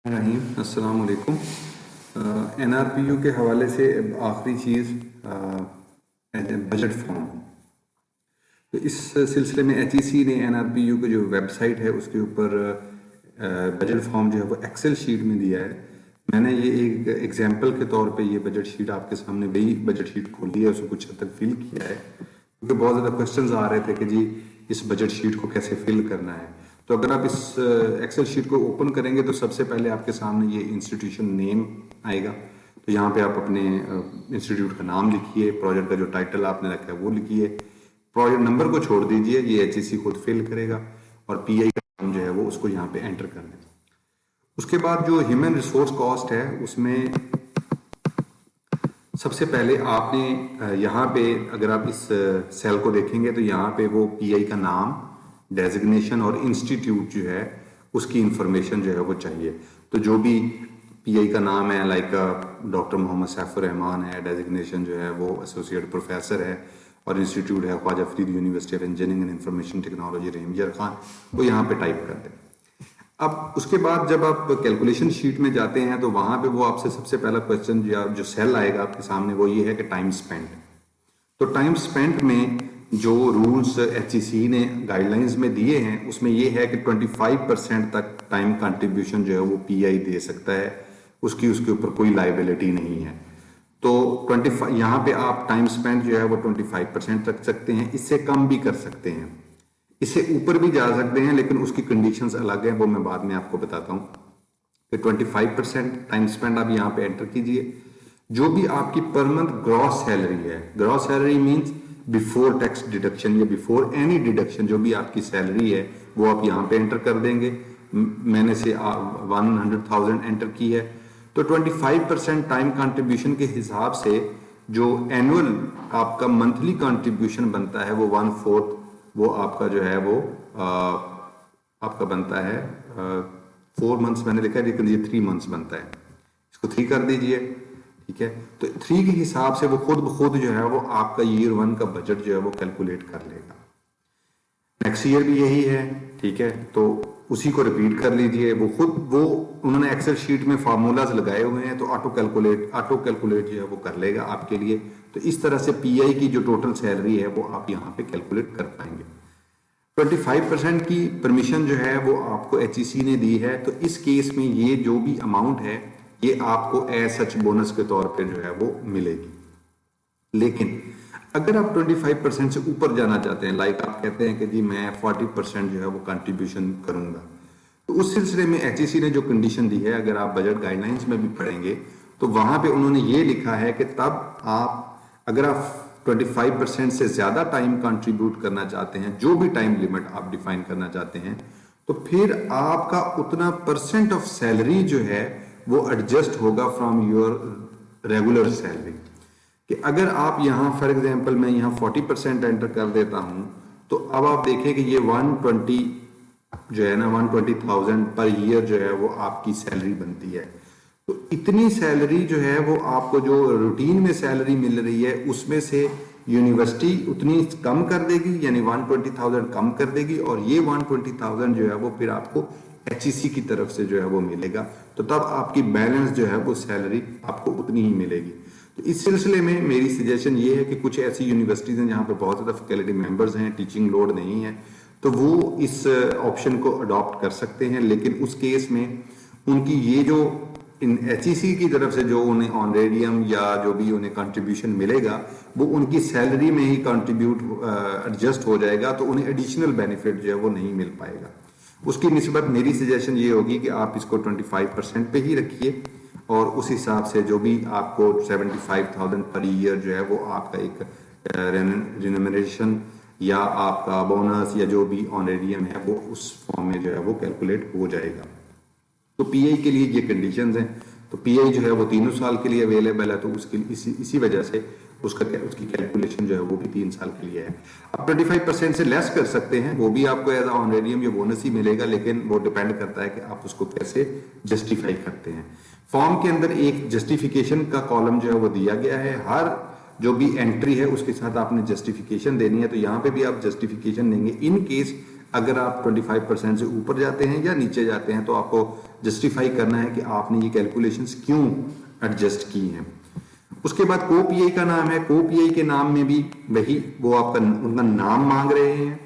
रहीम अस्सलाम वालेकुम। एनआरपीयू के हवाले से आखिरी चीज़ बजट फॉर्म। तो इस सिलसिले में एचईसी ने एनआरपीयू की जो वेबसाइट है उसके ऊपर बजट फॉर्म जो है वो एक्सेल शीट में दिया है। मैंने ये एक एग्जांपल के तौर पे ये बजट शीट आपके सामने वही बजट शीट खोली है, उसको कुछ हद तक फिल किया है क्योंकि बहुत ज़्यादा क्वेश्चंस आ रहे थे कि जी इस बजट शीट को कैसे फिल करना है। तो अगर आप इस एक्सेल शीट को ओपन करेंगे तो सबसे पहले आपके सामने ये इंस्टीट्यूशन नेम आएगा। तो यहाँ पे आप अपने इंस्टीट्यूट का नाम लिखिए, प्रोजेक्ट का जो टाइटल आपने रखा है वो लिखिए, प्रोजेक्ट नंबर को छोड़ दीजिए, ये एचईसी खुद फिल करेगा, और पीआई का नाम जो है वो उसको यहाँ पे एंटर कर दें। उसके बाद जो ह्यूमन रिसोर्स कॉस्ट है उसमें सबसे पहले आपने यहाँ पे अगर आप इस सेल को देखेंगे तो यहाँ पे वो पीआई का नाम, डेजिग्नेशन और इंस्टीट्यूट जो है उसकी इंफॉर्मेशन जो है वो चाहिए। तो जो भी पीआई का नाम है लाइक डॉक्टर मोहम्मद सैफुर रहमान है, डेजिग्नेशन जो है वो एसोसिएट प्रोफेसर है, और इंस्टीट्यूट है Khwaja Farid university of engineering and information technology Rahim Yar Khan, वो यहाँ पे टाइप कर दें। अब उसके बाद जब आप कैलकुलेशन शीट में जाते हैं तो वहां पे वो आपसे सबसे पहला क्वेश्चन जो सेल आएगा आपके सामने वो ये है कि टाइम स्पेंट। तो टाइम स्पेंट में जो रूल्स एचईसी ने गाइडलाइंस में दिए हैं उसमें ये है कि 25% तक टाइम कंट्रीब्यूशन जो है वो पीआई दे सकता है, उसकी उसके ऊपर कोई लाइबिलिटी नहीं है। तो 25 यहाँ पे आप टाइम स्पेंड जो है वो 25% रख सकते हैं, इससे कम भी कर सकते हैं, इससे ऊपर भी जा सकते हैं, लेकिन उसकी कंडीशंस अलग है, वो मैं बाद में आपको बताता हूँ। कि 25% टाइम स्पेंड आप यहाँ पे एंटर कीजिए। जो भी आपकी पर मंथ ग्रॉस सैलरी है, gross salary means before tax deduction या बिफोर एनी डिडक्शन, जो भी आपकी सैलरी है वो आप यहाँ पे एंटर कर देंगे। मैंने से 100,000 एंटर की है। तो 25% टाइम कंट्रीब्यूशन के हिसाब से जो एनुअल आपका मंथली कंट्रीब्यूशन बनता है वो 1/4 वो आपका जो है वो आपका बनता है 4 मंथ्स मैंने लिखा है, लेकिन ये 3 मंथ्स बनता है, इसको 3 कर दीजिए। ठीक है, तो 3 के हिसाब से वो खुद ब खुद जो है वो आपका ईयर 1 का बजट जो है वो कैलकुलेट कर लेगा। नेक्स्ट ईयर भी यही है। ठीक है, तो उसी को रिपीट कर लीजिए। वो उन्होंने एक्सेल शीट में फार्मूलाज लगाए हुए हैं, तो ऑटो कैलकुलेट जो है वो कर लेगा आपके लिए। तो इस तरह से पीआई की जो टोटल सैलरी है वो आप यहाँ पे कैलकुलेट कर पाएंगे। 25% की परमिशन जो है वो आपको एचईसी ने दी है। तो इस केस में ये जो भी अमाउंट है ये आपको एज सच बोनस के तौर पे जो है वो मिलेगी। लेकिन अगर आप 25% से ऊपर जाना चाहते हैं, लाइक आप कहते हैं कि जी मैं 40% जो है वो कंट्रीब्यूशन करूंगा, तो उस सिलसिले में एचईसी ने जो कंडीशन दी है, अगर आप बजट गाइडलाइंस में भी पढ़ेंगे तो वहां पे उन्होंने ये लिखा है कि तब आप अगर आप 25% से ज्यादा टाइम कंट्रीब्यूट करना चाहते हैं, जो भी टाइम लिमिट आप डिफाइन करना चाहते हैं, तो फिर आपका उतना परसेंट ऑफ सैलरी जो है वो एडजस्ट होगा फ्रॉम योर रेगुलर सैलरी। कि अगर आप यहाँ फॉर एग्जांपल मैं यहाँ 40% एंटर कर देता हूँ, तो अब आप देखें कि ये 120 जो है ना 120,000 पर ईयर जो है वो आपकी सैलरी बनती है। तो इतनी सैलरी जो है वो आपको जो रूटीन में सैलरी मिल रही है उसमें से यूनिवर्सिटी उतनी कम कर देगी, यानी 120,000 कम कर देगी, और ये 120,000 जो है वो फिर आपको एचईसी की तरफ से जो है वो मिलेगा। तो तब आपकी बैलेंस जो है वो सैलरी आपको उतनी ही मिलेगी। तो इस सिलसिले में मेरी सजेशन ये है कि कुछ ऐसी यूनिवर्सिटीज हैं जहाँ पे बहुत ज़्यादा फैकल्टी मेंबर्स हैं, टीचिंग लोड नहीं है, तो वो इस ऑप्शन को अडॉप्ट कर सकते हैं। लेकिन उस केस में उनकी ये जो इन एचईसी की तरफ से जो उन्हें ऑनरेडियम या जो भी उन्हें कंट्रीब्यूशन मिलेगा वो उनकी सैलरी में ही कंट्रीब्यूट एडजस्ट हो जाएगा, तो उन्हें एडिशनल बेनिफिट जो है वो नहीं मिल पाएगा। उसकी निस्बत मेरी सजेशन ये होगी कि आप इसको 25% पे ही रखिए, और उस हिसाब से जो भी आपको 75,000 पर ईयर जो है वो आपका एक रिनमरेशन या आपका बोनस या जो भी ऑनरेडियम है वो उस फॉर्म में जो है वो कैलकुलेट हो जाएगा। तो पीआई के लिए ये कंडीशंस हैं। तो पीआई जो है वो 3 साल के लिए अवेलेबल है, तो उसके इसी वजह से उसकी कैलकुलेशन जो है वो भी 3 साल के लिए है। आप 25% से लेस कर सकते हैं, वो भी आपको एज ऑनरेडियम या बोनस ही मिलेगा, लेकिन वो डिपेंड करता है कि आप उसको कैसे जस्टिफाई करते हैं। फॉर्म के अंदर एक जस्टिफिकेशन का कॉलम जो है वो दिया गया है। हर जो भी एंट्री है उसके साथ आपने जस्टिफिकेशन देनी है, तो यहाँ पे भी आप जस्टिफिकेशन देंगे। इन केस अगर आप 25% से ऊपर जाते हैं या नीचे जाते हैं तो आपको जस्टिफाई करना है कि आपने ये कैलकुलेशंस क्यों एडजस्ट की हैं। उसके बाद को पीआई का नाम है, को पीआई के नाम में भी वही वो आपका उनका नाम मांग रहे हैं,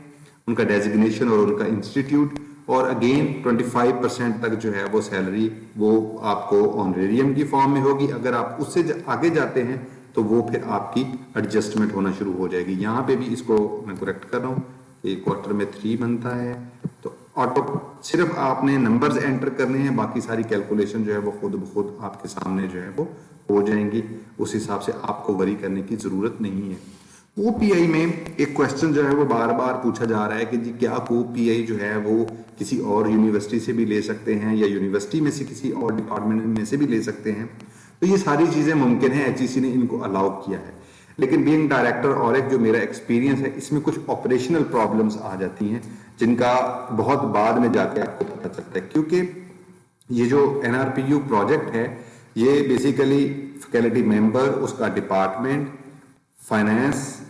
उनका डेजिग्नेशन और उनका इंस्टीट्यूट, और अगेन 25% तक जो है वो सैलरी वो आपको ऑनरेरियम की फॉर्म में होगी। अगर आप उससे आगे जाते हैं तो वो फिर आपकी एडजस्टमेंट होना शुरू हो जाएगी। यहाँ पे भी इसको मैं करेक्ट कर रहा हूँ कि क्वार्टर में 3 बनता है, तो ऑटो सिर्फ आपने नंबर्स एंटर करने हैं, बाकी सारी कैलकुलेशन जो है वो खुद ब खुद आपके सामने जो है वो हो जाएंगी। उस हिसाब से आपको वरी करने की जरूरत नहीं है। ओपीआई में एक क्वेश्चन जो है वो बार बार पूछा जा रहा है कि जी क्या ओपीआई जो है वो किसी और यूनिवर्सिटी से भी ले सकते हैं या यूनिवर्सिटी में से किसी और डिपार्टमेंट में से भी ले सकते हैं। तो ये सारी चीजें मुमकिन है, एचईसी ने इनको अलाउ किया है। लेकिन बीइंग डायरेक्टर और एक जो मेरा एक्सपीरियंस है, इसमें कुछ ऑपरेशनल प्रॉब्लम्स आ जाती हैं जिनका बहुत बाद में जाके आपको पता चलता है। क्योंकि ये जो एनआरपीयू प्रोजेक्ट है ये बेसिकली फैकल्टी मेंबर, उसका डिपार्टमेंट, फाइनेंस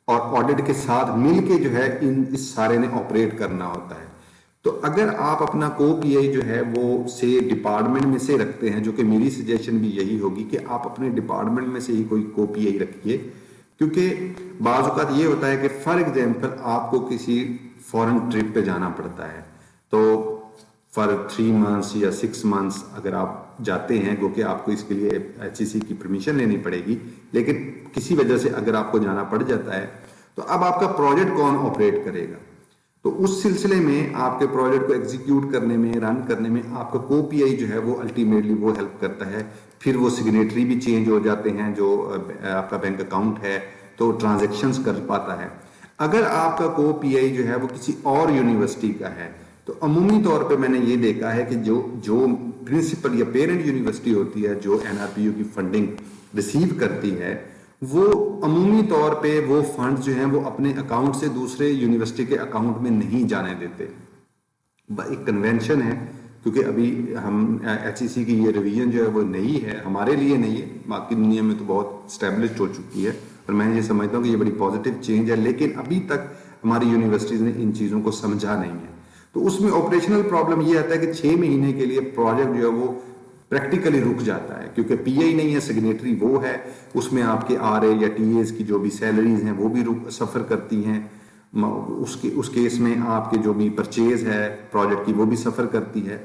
और ऑडिट के साथ मिलके जो है इस सारे ने ऑपरेट करना होता है। तो अगर आप अपना को पीआई जो है वो से डिपार्टमेंट में से रखते हैं, जो कि मेरी सजेशन भी यही होगी कि आप अपने डिपार्टमेंट में से ही कोई को पीआई रखिए। क्योंकि बाज़ औक़ात ये होता है कि फॉर एग्जांपल आपको किसी फॉरेन ट्रिप पे जाना पड़ता है, तो फॉर 3 मंथ्स या 6 मंथ्स अगर आप जाते हैं, क्योंकि आपको इसके लिए एचईसी की परमिशन लेनी पड़ेगी, लेकिन किसी वजह से अगर आपको जाना पड़ जाता है तो अब आपका प्रोजेक्ट कौन ऑपरेट करेगा? तो उस सिलसिले में आपके प्रोजेक्ट को एग्जीक्यूट करने में, रन करने में आपका को पीआई जो है वो अल्टीमेटली वो हेल्प करता है। फिर वो सिग्नेटरी भी चेंज हो जाते हैं, जो आपका बैंक अकाउंट है तो ट्रांजैक्शंस कर पाता है। अगर आपका को पीआई जो है वो किसी और यूनिवर्सिटी का है तो अमूमी तौर पे मैंने ये देखा है कि जो प्रिंसिपल या पेरेंट यूनिवर्सिटी होती है जो एनआरपीयू की फंडिंग रिसीव करती है, वो अमूमी तौर पे वो फंड जो हैं वो अपने अकाउंट से दूसरे यूनिवर्सिटी के अकाउंट में नहीं जाने देते। एक कन्वेंशन है, क्योंकि अभी हम एचईसी की ये रिवीजन जो है वो नई है, हमारे लिए नहीं है, बाकी दुनिया में तो बहुत स्टैब्लिश्ड हो चुकी है और मैं ये समझता हूँ कि ये बड़ी पॉजिटिव चेंज है। लेकिन अभी तक हमारी यूनिवर्सिटीज ने इन चीज़ों को समझा नहीं है। तो उसमें ऑपरेशनल प्रॉब्लम ये आता है कि 6 महीने के लिए प्रोजेक्ट जो है वो प्रैक्टिकली रुक जाता है, क्योंकि पीआई नहीं है, सिग्नेटरी वो है, उसमें आपके आरए या टीएस की जो भी सैलरीज हैं वो भी सफर करती हैं, उस केस में आपके जो भी परचेज है प्रोजेक्ट की वो भी सफर करती है।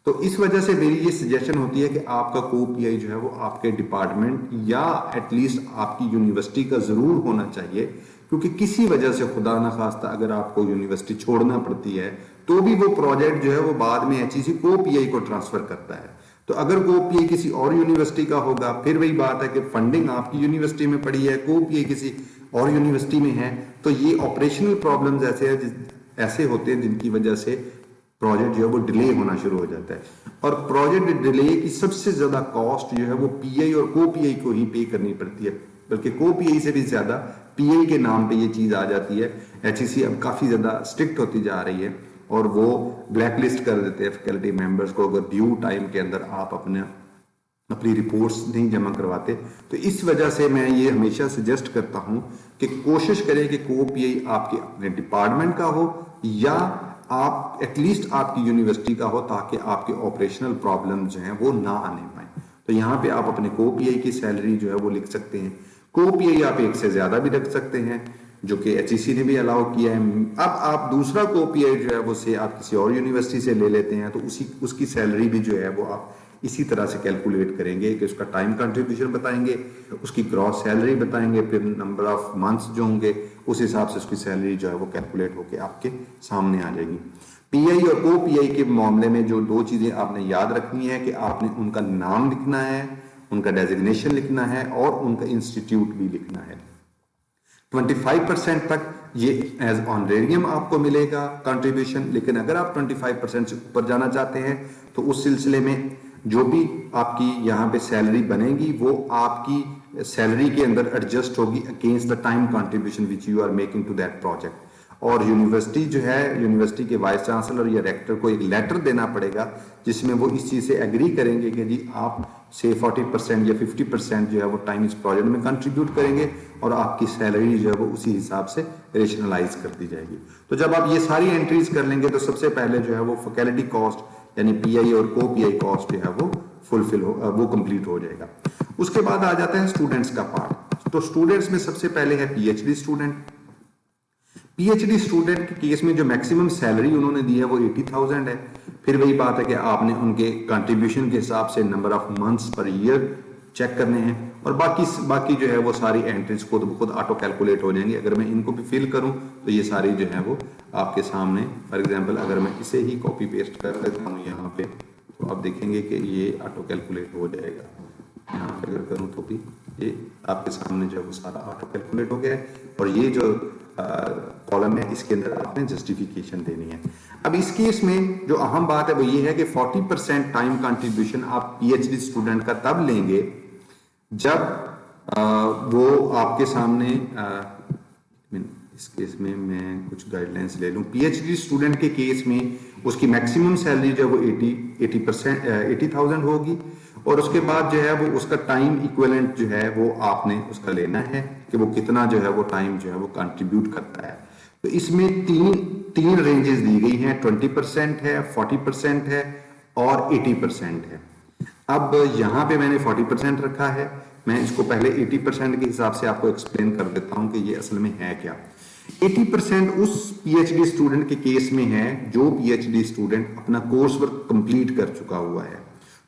तो इस वजह से मेरी ये सजेशन होती है कि आपका को पीआई जो है वो आपके डिपार्टमेंट या एटलीस्ट आपकी यूनिवर्सिटी का जरूर होना चाहिए, क्योंकि किसी वजह से खुदा ना खास्ता अगर आपको यूनिवर्सिटी छोड़ना पड़ती है तो भी वो प्रोजेक्ट जो है वो बाद में एचईसी को पीआई को ट्रांसफर करता है। तो अगर को पीआई किसी और यूनिवर्सिटी का होगा, फिर वही बात है कि फंडिंग आपकी यूनिवर्सिटी में पड़ी है, को पीआई किसी और यूनिवर्सिटी में है, तो ये ऑपरेशनल प्रॉब्लम्स ऐसे होते हैं जिनकी वजह से प्रोजेक्ट जो है वो डिले होना शुरू हो जाता है। और प्रोजेक्ट डिले की सबसे ज्यादा कॉस्ट जो है वो पीआई और को पीआई को ही पे करनी पड़ती है, बल्कि को पीआई से भी ज्यादा पीआई के नाम पे ये चीज आ जाती है। एचईसी अब काफी ज्यादा स्ट्रिक्ट होती जा रही है और वो ब्लैकलिस्ट कर देते हैं फैकल्टी मेंबर्स को अगर ड्यू टाइम के अंदर आप अपनी रिपोर्ट्स नहीं जमा करवाते। तो इस वजह से मैं ये हमेशा सजेस्ट करता हूं कि कोशिश करें कि को पीआई आपके अपने डिपार्टमेंट का हो या आप एटलीस्ट आपकी यूनिवर्सिटी का हो, ताकि आपके ऑपरेशनल प्रॉब्लम जो हैं वो ना आने पाए। तो यहाँ पे आप अपने को पीआई की सैलरी जो है वो लिख सकते हैं। को पीआई आप एक से ज्यादा भी रख सकते हैं, जो कि एचईसी ने भी अलाउ किया है। अब आप दूसरा को पीआई जो है वो से आप किसी और यूनिवर्सिटी से ले लेते हैं, तो उसकी सैलरी भी जो है वो आप इसी तरह से कैलकुलेट करेंगे कि उसका टाइम कंट्रीब्यूशन बताएंगे, उसकी ग्रॉस सैलरी बताएंगे, फिर नंबर ऑफ मंथ्स जो होंगे उस हिसाब से उसकी सैलरी जो है वो कैलकुलेट होकर आपके सामने आ जाएगी। पीआई और को पीआई के मामले में जो 2 चीजें आपने याद रखनी है कि आपने उनका नाम लिखना है, उनका डेजिग्नेशन लिखना है और उनका इंस्टीट्यूट भी लिखना है। 25% तक ये एज ऑनरेरियम आपको मिलेगा कंट्रीब्यूशन, लेकिन अगर आप 25% से ऊपर जाना चाहते हैं तो उस सिलसिले में जो भी आपकी यहाँ पे सैलरी बनेगी वो आपकी सैलरी के अंदर एडजस्ट होगी against the time contribution which you are making to that project. और यूनिवर्सिटी जो है, यूनिवर्सिटी के वाइस चांसलर या रेक्टर को एक लेटर देना पड़ेगा जिसमें वो इस चीज से एग्री करेंगे कि जी आप से 40% या 50% जो है वो टाइम इस प्रोजेक्ट में कंट्रीब्यूट करेंगे और आपकी सैलरी जो है वो उसी हिसाब से रेशनलाइज कर दी जाएगी। तो जब आप ये सारी एंट्रीज कर लेंगे तो सबसे पहले जो है वो फैकल्टी कॉस्ट यानी पीआई और को पीआई कॉस्ट जो है वो फुलफिल हो, वो कंप्लीट हो जाएगा। उसके बाद आ जाता है स्टूडेंट्स का पार्ट। तो स्टूडेंट्स में सबसे पहले है पीएचडी स्टूडेंट। पीएचडी स्टूडेंट के केस में जो मैक्सिमम सैलरी उन्होंने दी है वो 80,000 है। फिर वही बात है कि आपने उनके कंट्रीब्यूशन के हिसाब से नंबर ऑफ मंथ्स पर ईयर चेक करने हैं, और बाकी जो है वो सारी एंट्रीज खुद ऑटो कैलकुलेट हो जाएंगी। अगर मैं इनको भी फिल करूं तो ये सारी जो है वो आपके सामने, फॉर एग्जांपल अगर मैं इसे ही कॉपी पेस्ट कर देता हूं यहाँ पे, तो आप देखेंगे कि ये ऑटो कैलकुलेट हो जाएगा। यहाँ पे अगर करूँ तो भी ये आपके सामने जो है वो सारा ऑटो कैलकुलेट हो गया है, और ये जो कॉलम है इसके अंदर आपने जस्टिफिकेशन देनी है। अब इस केस में जो अहम बात है वो ये है कि 40% टाइम कंट्रीब्यूशन आप पीएचडी स्टूडेंट का तब लेंगे जब वो आपके सामने इस केस में मैं कुछ गाइडलाइंस ले लूं। पीएचडी स्टूडेंट के केस में उसकी मैक्सिमम सैलरी जो है वो 80,000 होगी, और उसके बाद जो है वो उसका टाइम इक्विवेलेंट जो है वो आपने उसका लेना है कि वो कितना जो है वो टाइम जो है वो कंट्रीब्यूट करता है। तो इसमें तीन रेंजेस दी गई हैं, 20% है, 40% है और 80% है। अब यहाँ पे मैंने 40% रखा है। मैं इसको पहले 80% के हिसाब से आपको एक्सप्लेन कर देता हूँ कि ये असल में है क्या। 80% उस पीएचडी स्टूडेंट के केस में है जो पीएचडी स्टूडेंट अपना कोर्स वर्क कंप्लीट कर चुका हुआ है,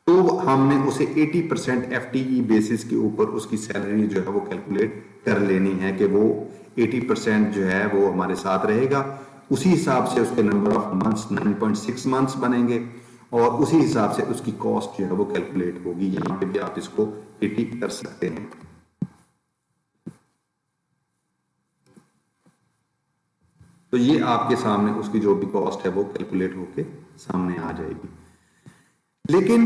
तो हमने उसे 80% एफटीई बेसिस के ऊपर उसकी सैलरी जो है वो कैलकुलेट कर लेनी है कि वो 80% जो है वो हमारे साथ रहेगा। उसी हिसाब से उसके नंबर ऑफ मंथ्स 9.6 मंथ्स बनेंगे, और उसी हिसाब से उसकी कॉस्ट जो है वो कैलकुलेट होगी। यहाँ पे भी आप इसको 80 कर सकते हैं। तो ये आपके सामने उसकी जो भी कॉस्ट है वो कैलकुलेट होके सामने आ जाएगी। लेकिन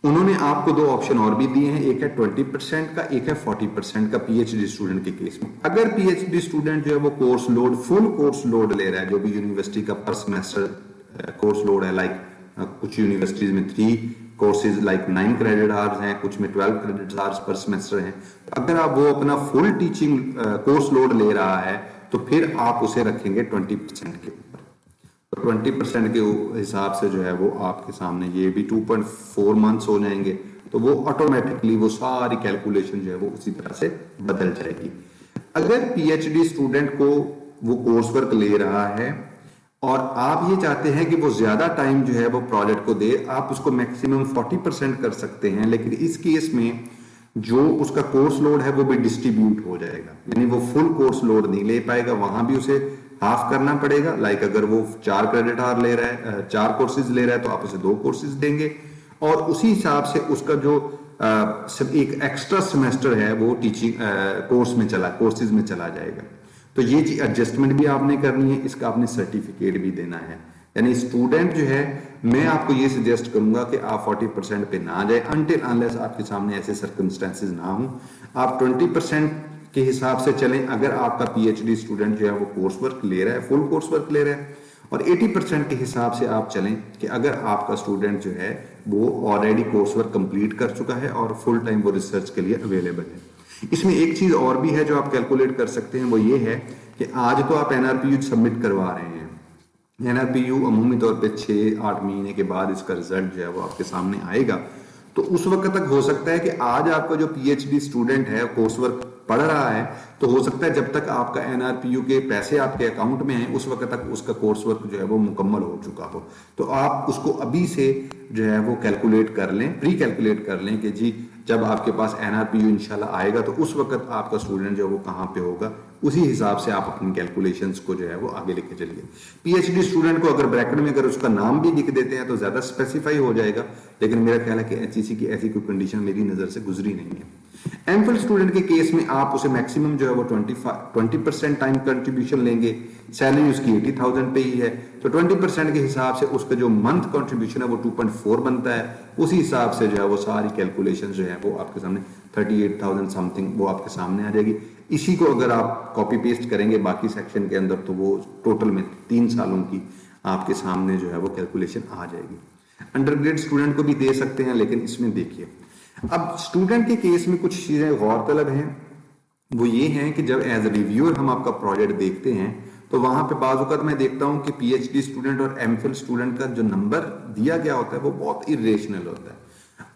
उन्होंने आपको दो ऑप्शन और भी दिए हैं, एक है 20% का, एक है 40% का पीएचडी स्टूडेंट के केस में। अगर पीएचडी स्टूडेंट जो है वो course load, full course load ले रहा है, जो भी यूनिवर्सिटी का पर सेमेस्टर कोर्स लोड है, लाइक कुछ यूनिवर्सिटीज में 3 कोर्सेज लाइक 9 क्रेडिट आवर्स हैं, कुछ में 12 क्रेडिट आवर्स पर सेमेस्टर हैं। अगर आप वो अपना फुल टीचिंग कोर्स लोड ले रहा है तो फिर आप उसे रखेंगे 20% के ऊपर। तो 20% के हिसाब से जो है वो आपके सामने ये भी 2.4 मंथ्स हो जाएंगे। तो वो ऑटोमेटिकली वो सारी कैलकुलेशन जो है वो उसी तरह से बदल जाएगी। अगर पीएचडी स्टूडेंट को वो कोर्स वर्क ले रहा है और आप ये चाहते हैं कि वो ज्यादा टाइम जो है वो प्रोजेक्ट को दे, आप उसको मैक्सिमम 40% कर सकते हैं। लेकिन इस केस में जो उसका कोर्स लोड है वो भी डिस्ट्रीब्यूट हो जाएगा, यानी वो फुल कोर्स लोड नहीं ले पाएगा, वहां भी उसे हाफ करना पड़ेगा। लाइक अगर वो 4 क्रेडिट आवर ले रहा है, 4 कोर्सेज ले रहा है, तो आप उसे 2 कोर्सेज देंगे, और उसी हिसाब से उसका जो एक एक्स्ट्रा सेमेस्टर है वो टीचिंग कोर्सेज में चला जाएगा। तो ये चीज एडजस्टमेंट भी आपने करनी है, इसका आपने सर्टिफिकेट भी देना है। यानी स्टूडेंट जो है, मैं आपको ये सजेस्ट करूंगा कि आप 40% पे ना जाए अनटिल अनलेस आपके सामने ऐसे सर्कमस्टेंसेस ना हो। आप 20% के हिसाब से चलें अगर आपका पीएचडी स्टूडेंट जो है वो कोर्स वर्क ले रहा है, फुल कोर्स वर्क ले रहा है, और 80% के हिसाब से आप चलें कि अगर आपका स्टूडेंट जो है वो ऑलरेडी कोर्स वर्क कंप्लीट कर चुका है और फुल टाइम वो रिसर्च के लिए अवेलेबल है। इसमें एक चीज और भी है जो आप कैलकुलेट कर सकते हैं, वो ये है कि आज तो आप एनआरपीयू सबमिट करवा रहे हैं। एनआरपीयू अमूमी तौर पे 6-8 महीने के बाद इसका रिजल्ट जो है वो आपके सामने आएगा। तो उस वक्त तक हो सकता है कि आज आपका जो पीएचडी स्टूडेंट है कोर्स वर्क पढ़ रहा है, तो हो सकता है जब तक आपका एनआरपीयू के पैसे आपके अकाउंट में हैं उस वक्त तक उसका कोर्स वर्क जो है वो मुकम्मल हो चुका हो। तो आप उसको अभी से जो है वो कैलकुलेट कर लें, प्री कैलकुलेट कर लें कि जी जब आपके पास एनआरपीयू इंशाल्लाह आएगा तो उस वक्त आपका स्टूडेंट जो है वो कहाँ पे होगा, उसी हिसाब से आप अपनी कैलकुलेशंस को जो है वो आगे लेके चलिए। पीएचडी स्टूडेंट को अगर ब्रैकेट में अगर उसका नाम भी लिख देते हैं तो ज्यादा स्पेसिफाई हो जाएगा, लेकिन मेरा ख्याल है कि एचईसी की ऐसी कोई कंडीशन मेरी नजर से गुजरी नहीं है। एमफिल स्टूडेंट के केस में आप उसे मैक्सिमम जो है वो 20% टाइम कंट्रीब्यूशन लेंगे, सैलरी उसकी 80,000 पे ही है, तो 20% के हिसाब से उसका जो मंथ कंट्रीब्यूशन है वो 2.4 बनता है। उसी हिसाब से जो है वो सारी कैलकुलेशन जो है वो आपके सामने 38,000 समथिंग वो आपके सामने आ जाएगी। इसी को अगर आप कॉपी पेस्ट करेंगे बाकी सेक्शन के अंदर तो वो टोटल में 3 सालों की आपके सामने जो है वो कैलकुलेशन आ जाएगी। अंडरग्रेड स्टूडेंट को भी दे सकते हैं, लेकिन इसमें देखिए अब स्टूडेंट के केस में कुछ चीजें गौरतलब हैं। वो ये हैं कि जब एज ए रिव्यूअर हम आपका प्रोजेक्ट देखते हैं तो वहां पे बाज़ औक़ात मैं देखता हूं कि पीएचडी स्टूडेंट और एमफिल स्टूडेंट का जो नंबर दिया गया होता है वो बहुत इरेशनल होता है।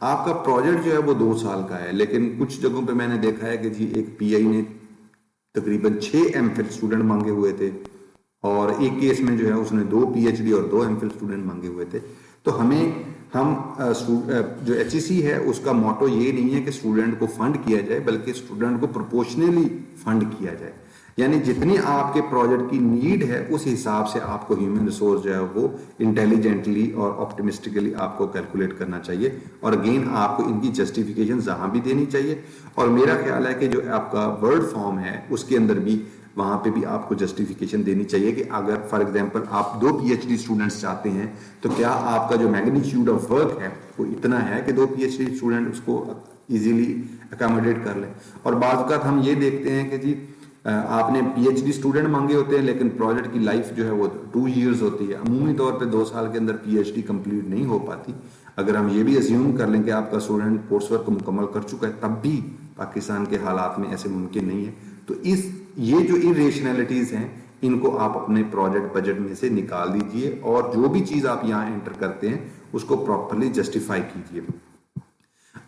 आपका प्रोजेक्ट जो है वो 2 साल का है, लेकिन कुछ जगहों पे मैंने देखा है कि जी एक पीआई ने तकरीबन 6 एमफिल स्टूडेंट मांगे हुए थे, और एक केस में जो है उसने 2 पीएचडी और 2 एमफिल स्टूडेंट मांगे हुए थे। तो जो एचईसी है उसका मोटो ये नहीं है कि स्टूडेंट को फंड किया जाए, बल्कि स्टूडेंट को प्रोपोर्शनली फंड किया जाए। यानी जितनी आपके प्रोजेक्ट की नीड है उस हिसाब से आपको ह्यूमन रिसोर्स जो है वो इंटेलिजेंटली और ऑप्टिमिस्टिकली आपको कैलकुलेट करना चाहिए। और अगेन आपको इनकी जस्टिफिकेशन जहां भी देनी चाहिए। और मेरा ख्याल है कि जो आपका वर्ड फॉर्म है उसके अंदर भी वहां पे भी आपको जस्टिफिकेशन देनी चाहिए कि अगर फॉर एग्जांपल आप 2 पीएचडी स्टूडेंट्स चाहते हैं तो क्या आपका जो मैग्नीट्यूड ऑफ वर्क है वो इतना है कि 2 पीएचडी स्टूडेंट उसको इजीली अकोमोडेट कर लें। और बाज़ औक़ात हम ये देखते हैं कि जी आपने पीएचडी स्टूडेंट मांगे होते हैं, लेकिन प्रोजेक्ट की लाइफ जो है वो 2 इयर्स होती है। अमूमी तौर पे 2 साल के अंदर पीएचडी कंप्लीट नहीं हो पाती। अगर हम ये भी अज्यूम कर लें कि आपका स्टूडेंट कोर्स वर्क को मुकम्मल कर चुका है, तब भी पाकिस्तान के हालात में ऐसे मुमकिन नहीं है। तो ये जो इरेशनैलिटीज हैं इनको आप अपने प्रोजेक्ट बजट में से निकाल दीजिए, और जो भी चीज आप यहाँ एंटर करते हैं उसको प्रॉपरली जस्टिफाई कीजिए।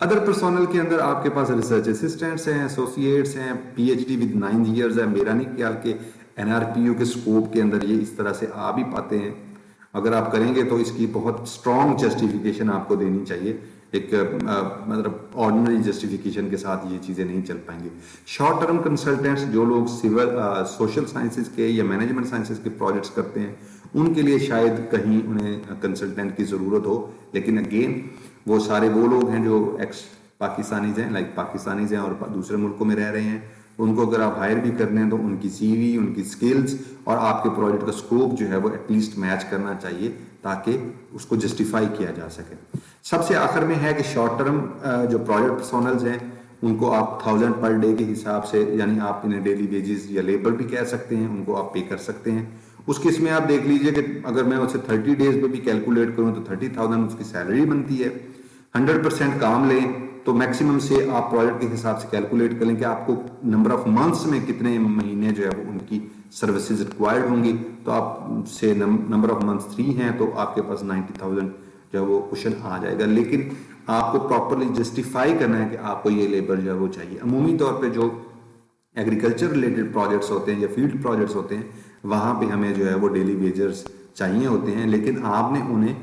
अदर पर्सोनल के अंदर आपके पास रिसर्च असिस्टेंट्स हैं, एसोसिएट्स हैं, पीएचडी विद 9 इयर्स है। मेरा नहीं ख्याल कि एनआरपीयू के स्कोप के अंदर ये इस तरह से आ भी पाते हैं। अगर आप करेंगे तो इसकी बहुत स्ट्रॉन्ग जस्टिफिकेशन आपको देनी चाहिए। एक मतलब ऑर्डिनरी जस्टिफिकेशन के साथ ये चीजें नहीं चल पाएंगी। शॉर्ट टर्म कंसल्टेंट्स, जो लोग सिविल सोशल साइंसेज के या मैनेजमेंट साइंसेज के प्रोजेक्ट्स करते हैं, उनके लिए शायद कहीं उन्हें कंसल्टेंट की जरूरत हो। लेकिन अगेन वो सारे वो लोग हैं जो एक्स पाकिस्तानीज हैं, लाइक पाकिस्तानीज हैं और दूसरे मुल्कों में रह रहे हैं। उनको अगर आप हायर भी करने हैं तो उनकी सीवी, उनकी स्किल्स और आपके प्रोजेक्ट का स्कोप जो है वो एटलीस्ट मैच करना चाहिए, ताकि उसको जस्टिफाई किया जा सके। सबसे आखिर में है कि शॉर्ट टर्म जो प्रोजेक्ट पर्सोनल्स हैं उनको आप 1000 पर डे के हिसाब से, यानी आप इन्हें डेली वेजेस या लेबर भी कह सकते हैं, उनको आप पे कर सकते हैं। उस केस में आप देख लीजिए कि अगर मैं उसे 30 डेज पे भी कैलकुलेट करूं तो 30,000 उसकी सैलरी बनती है। 100% काम लें तो मैक्सिमम से आप प्रोजेक्ट के हिसाब से कैलकुलेट करें कि आपको नंबर ऑफ मंथ्स में कितने महीने जो है वो उनकी सर्विसेज रिक्वायर्ड होंगी। तो आप से नंबर ऑफ मंथ्स 3 हैं तो आपके पास 90,000 जो है वो क्वेश्चन आ जाएगा। लेकिन आपको प्रॉपरली जस्टिफाई करना है कि आपको ये लेबर जो है वो चाहिए। अमूमी तौर पे जो एग्रीकल्चर रिलेटेड प्रोजेक्ट्स होते हैं या फील्ड प्रोजेक्ट्स होते हैं, वहां पे हमें जो है वो डेली वेजर्स चाहिए होते हैं, लेकिन आपने उन्हें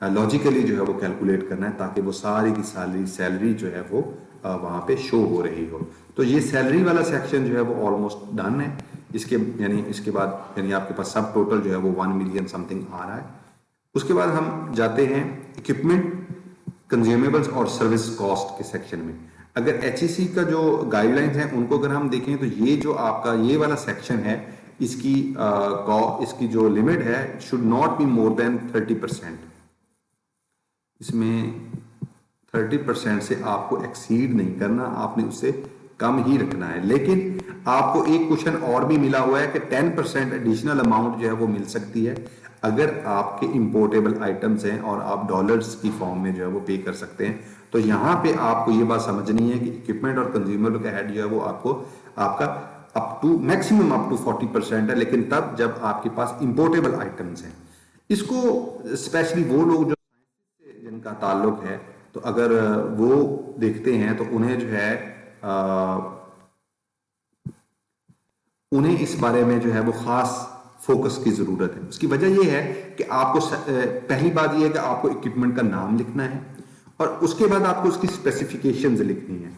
लॉजिकली जो है वो कैलकुलेट करना है ताकि वो सारी की सारी सैलरी जो है वो वहां पे शो हो रही हो। तो ये सैलरी वाला सेक्शन जो है वो ऑलमोस्ट डन है। इसके बाद यानी आपके पास सब टोटल जो है वो 1 मिलियन समथिंग आ रहा है। उसके बाद हम जाते हैं इक्विपमेंट, कंज्यूमेबल्स और सर्विस कॉस्ट के सेक्शन में। अगर एचईसी का जो गाइडलाइंस है उनको अगर हम देखें तो ये जो आपका ये वाला सेक्शन है, इसकी जो लिमिट है should not be more than 30%। इसमें 30% से आपको एक्सीड नहीं करना, आपने उससे कम ही रखना है। लेकिन आपको एक क्वेश्चन और भी मिला हुआ है कि 10% एडिशनल अमाउंट जो है वो मिल सकती है अगर आपके इंपोर्टेबल आइटम्स हैं और आप डॉलर्स की फॉर्म में जो है वो पे कर सकते हैं। तो यहां पे आपको ये बात समझनी है कि इक्विपमेंट और कंज्यूमर का हेड जो है वो आपका up to maximum up to 40% है, लेकिन तब जब आपके पास इंपोर्टेबल आइटम्स हैं। इसको स्पेशली वो लोग जो जिनका ताल्लुक है, तो अगर वो देखते हैं तो उन्हें जो है उन्हें इस बारे में जो है वो खास फोकस की जरूरत है। उसकी वजह यह है कि आपको पहली बात यह है कि आपको इक्विपमेंट का नाम लिखना है और उसके बाद आपको उसकी स्पेसिफिकेशंस लिखनी है।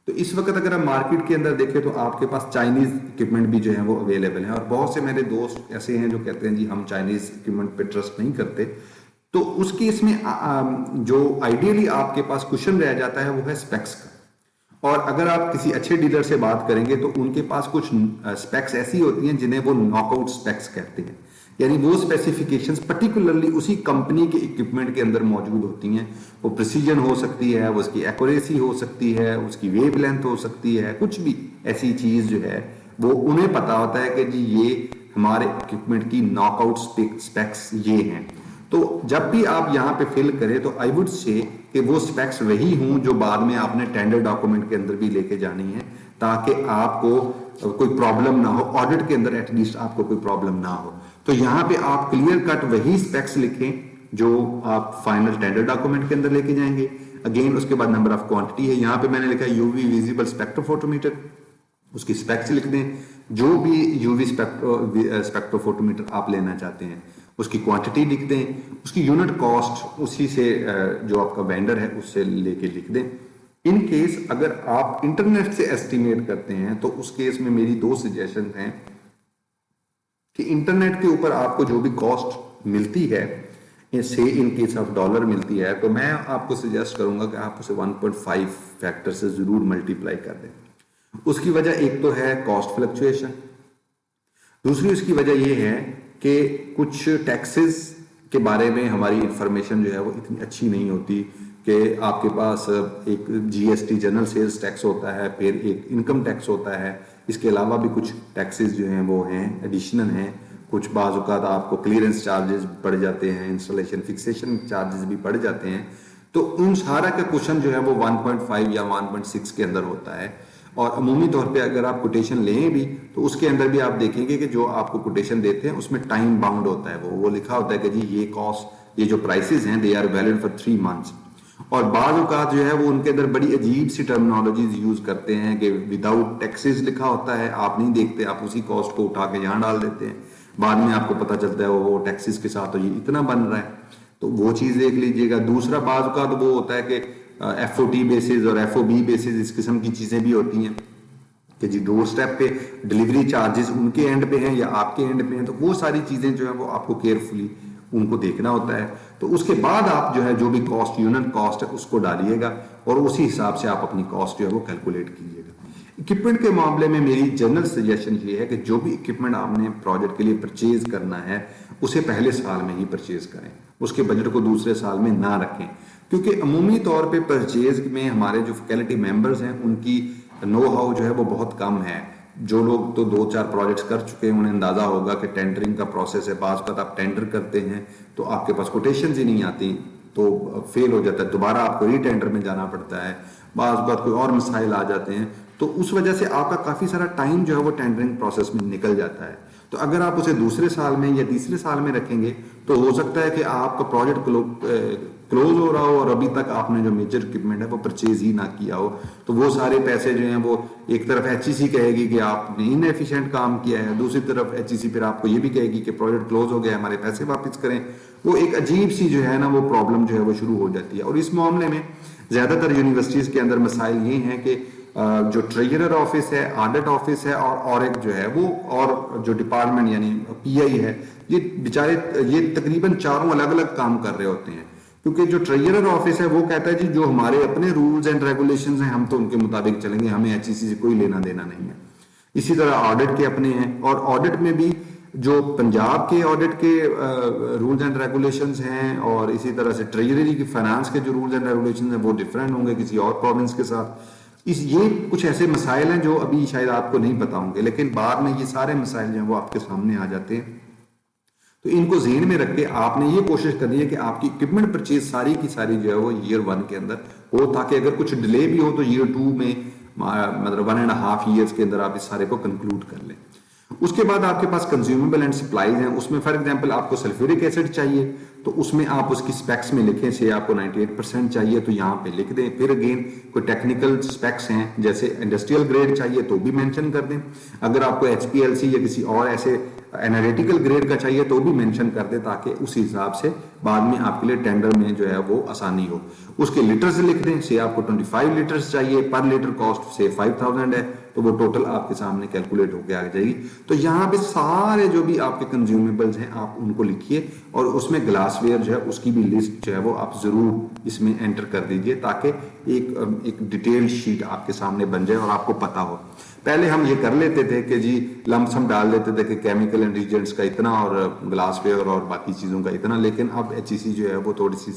तो इस वक्त अगर आप मार्केट के अंदर देखें तो आपके पास चाइनीज इक्विपमेंट भी जो है वो अवेलेबल है, और बहुत से मेरे दोस्त ऐसे हैं जो कहते हैं जी हम चाइनीज इक्विपमेंट पे ट्रस्ट नहीं करते। तो उस केस में जो आइडियली आपके पास क्वेश्चन रह जाता है वो है स्पेक्स का। और अगर आप किसी अच्छे डीलर से बात करेंगे तो उनके पास कुछ स्पेक्स ऐसी होती हैं जिन्हें वो नॉकआउट स्पेक्स कहते हैं, यानी वो स्पेसिफिकेशंस पर्टिकुलरली उसी कंपनी के इक्विपमेंट के अंदर मौजूद होती हैं। वो प्रिसीजन हो सकती है, वो उसकी एक्यूरेसी हो सकती है, उसकी वेव लेंथ हो सकती है, कुछ भी ऐसी चीज जो है वो उन्हें पता होता है कि जी ये हमारे इक्विपमेंट की नॉकआउट स्पेक्स ये हैं। तो जब भी आप यहाँ पे फिल करें तो आई वुड से कि वो स्पेक्स वही हों जो बाद में आपने टेंडर डॉक्यूमेंट के अंदर भी लेके जानी है, ताकि आपको कोई प्रॉब्लम ना हो, ऑडिट के अंदर एटलीस्ट आपको कोई प्रॉब्लम ना हो। तो यहाँ पे आप क्लियर कट वही स्पेक्स लिखें जो आप फाइनल टेंडर डॉक्यूमेंट के अंदर लेके जाएंगे। अगेन उसके बाद नंबर ऑफ क्वांटिटी है, यहाँ पे मैंने लिखा है यूवी विजिबल स्पेक्ट्रोफोटोमीटर, उसकी स्पेक्स लिख दें। जो भी यूवी स्पेक्ट्रोफोटोमीटर आप लेना चाहते हैं उसकी क्वांटिटी लिख दें, उसकी यूनिट कॉस्ट उसी से जो आपका वेंडर है उससे लेके लिख दें। इन केस अगर आप इंटरनेट से एस्टिमेट करते हैं तो उस केस में मेरी दो सजेशन हैं कि इंटरनेट के ऊपर आपको जो भी कॉस्ट मिलती है, से इन केस ऑफ डॉलर मिलती है, तो मैं आपको सजेस्ट करूंगा कि आप उसे 1.5 फैक्टर से जरूर मल्टीप्लाई कर दें। उसकी वजह एक तो है कॉस्ट फ्लक्चुएशन, दूसरी उसकी वजह यह है कि कुछ टैक्सेस के बारे में हमारी इंफॉर्मेशन जो है वो इतनी अच्छी नहीं होती कि आपके पास एक जीएसटी जनरल सेल्स टैक्स होता है, फिर एक इनकम टैक्स होता है, इसके अलावा भी कुछ टैक्सेस जो हैं वो हैं एडिशनल हैं। कुछ बाज़ औक़ात आपको क्लियरेंस चार्जेस बढ़ जाते हैं, इंस्टॉलेशन फिक्सेशन चार्जेस भी बढ़ जाते हैं। तो उन सारा का क्वेश्चन जो है वो 1.5 या 1.6 के अंदर होता है। और अमूमी तौर पे अगर आप कोटेशन लें भी तो उसके अंदर भी आप देखेंगे कि जो आपको कोटेशन देते हैं उसमें टाइम बाउंड होता है, वो लिखा होता है कि जी ये कॉस्ट, ये जो प्राइसेस हैं they are valid for 3 months. और बाज़ औक़ात जो है वो उनके अंदर बड़ी अजीब सी टर्मिनोलॉजीज यूज करते हैं कि विदाउट टैक्सेस लिखा होता है, आप नहीं देखते, आप उसी कॉस्ट को उठा के यहाँ डाल देते हैं, बाद में आपको पता चलता है वो टैक्सेस के साथ तो ये इतना बन रहा है, तो वो चीज़ देख लीजिएगा। दूसरा बाज़ औक़ात वो होता है कि FOT बेसिस और FOB बेसिस इस किस्म की चीज़ें भी होती हैं कि जी डोर स्टेप पे डिलीवरी चार्जेस उनके एंड पे हैं या आपके एंड पे हैं, तो वो सारी चीज़ें जो है वो आपको केयरफुली उनको देखना होता है। तो उसके बाद आप जो है जो भी कॉस्ट यूनिट कॉस्ट है उसको डालिएगा और उसी हिसाब से आप अपनी कॉस्ट जो है वो कैलकुलेट कीजिएगा। इक्विपमेंट के मामले में मेरी जनरल सजेशन ये है कि जो भी इक्विपमेंट आपने प्रोजेक्ट के लिए परचेज करना है उसे पहले साल में ही परचेज करें, उसके बजट को दूसरे साल में ना रखें, क्योंकि अमूमी तौर पे परचेज में हमारे जो फैकल्टी मेंबर्स हैं उनकी नो हाउ जो है वो बहुत कम है। जो लोग तो 2-4 प्रोजेक्ट्स कर चुके हैं उन्हें अंदाजा होगा कि टेंडरिंग का प्रोसेस है, बाज़ वक़्त आप टेंडर करते हैं तो आपके पास कोटेशंस ही नहीं आती, तो फेल हो जाता है, दोबारा आपको रीटेंडर में जाना पड़ता है, बाज़ वक़्त कोई और मसाइल आ जाते हैं, तो उस वजह से आपका काफ़ी सारा टाइम जो है वो टेंडरिंग प्रोसेस में निकल जाता है। तो अगर आप उसे दूसरे साल में या तीसरे साल में रखेंगे तो हो सकता है कि आपका प्रोजेक्ट क्लोज हो रहा हो और अभी तक आपने जो मेजर इक्विपमेंट है वो परचेज ही ना किया हो, तो वो सारे पैसे जो हैं वो एक तरफ HEC कहेगी कि आपने इनएफिशिएंट काम किया है, दूसरी तरफ HEC फिर आपको ये भी कहेगी कि प्रोजेक्ट क्लोज हो गया, हमारे पैसे वापस करें। वो एक अजीब सी जो है ना वो प्रॉब्लम जो है वो शुरू हो जाती है। और इस मामले में ज्यादातर यूनिवर्सिटीज के अंदर मसाइल ये हैं कि जो ट्रेजरर ऑफिस है, ऑडिट ऑफिस है और एक जो है वो और जो डिपार्टमेंट यानी PI है, ये बेचारे ये तकरीबन चारों अलग अलग काम कर रहे होते हैं। क्योंकि जो ट्रेजरर ऑफिस है वो कहता है जी जो हमारे अपने रूल्स एंड रेगुलेशंस हैं हम तो उनके मुताबिक चलेंगे, हमें HEC से कोई लेना देना नहीं है। इसी तरह ऑडिट के अपने हैं और ऑडिट में भी जो पंजाब के ऑडिट के रूल्स एंड रेगुलेशंस हैं और इसी तरह से ट्रेजरी की फाइनेंस के जो रूल्स एंड रेगुलेशंस हैं वो डिफरेंट होंगे किसी और प्रोविंस के साथ। ये कुछ ऐसे मसाइल हैं जो अभी शायद आपको नहीं पता होंगे, लेकिन बाद में ये सारे मसाइल जो हैं वो आपके सामने आ जाते हैं। तो इनको ज़हन में रख के आपने ये कोशिश करनी है कि आपकी इक्विपमेंट परचेज सारी की सारी जो है वो ईयर 1 के अंदर हो, ताकि अगर कुछ डिले भी हो तो ईयर 2 में मतलब 1.5 ईयर्स के अंदर आप इस सारे को कंक्लूड कर लें। उसके बाद आपके पास कंज्यूमेबल एंड सप्लाईज हैं, उसमें फॉर एग्जांपल आपको सल्फ्यूरिक एसिड चाहिए तो उसमें आप उसकी स्पेक्स में लिखें, से आपको 98% चाहिए तो यहाँ पे लिख दें। फिर अगेन कोई टेक्निकल स्पेक्स हैं जैसे इंडस्ट्रियल ग्रेड चाहिए तो भी मेंशन कर दें। अगर आपको HPLC या किसी और ऐसे एनालिटिकल ग्रेड का चाहिए तो भी मेंशन कर दे, ताकि उस हिसाब से बाद में आपके लिए टेंडर में जो है वो आसानी हो। उसके लीटर्स लिख दें, से आपको 25 लीटर्स चाहिए, पर लीटर कॉस्ट से 5000 है, तो वो टोटल आपके सामने कैलकुलेट होकर आ जाएगी। तो यहाँ पे सारे जो भी आपके कंज्यूमेबल्स हैं आप उनको लिखिए और उसमें ग्लासवेयर जो है उसकी भी लिस्ट जो है वो आप जरूर इसमें एंटर कर दीजिए, ताकि एक डिटेल्ड शीट आपके सामने बन जाए और आपको पता हो। पहले हम ये कर लेते थे कि जी लमसम डाल देते थे कि केमिकल इंग्रेडिएंट्स का इतना और ग्लासवेयर और बाकी चीज़ों का इतना, लेकिन अब HEC जो है वो थोड़ी सी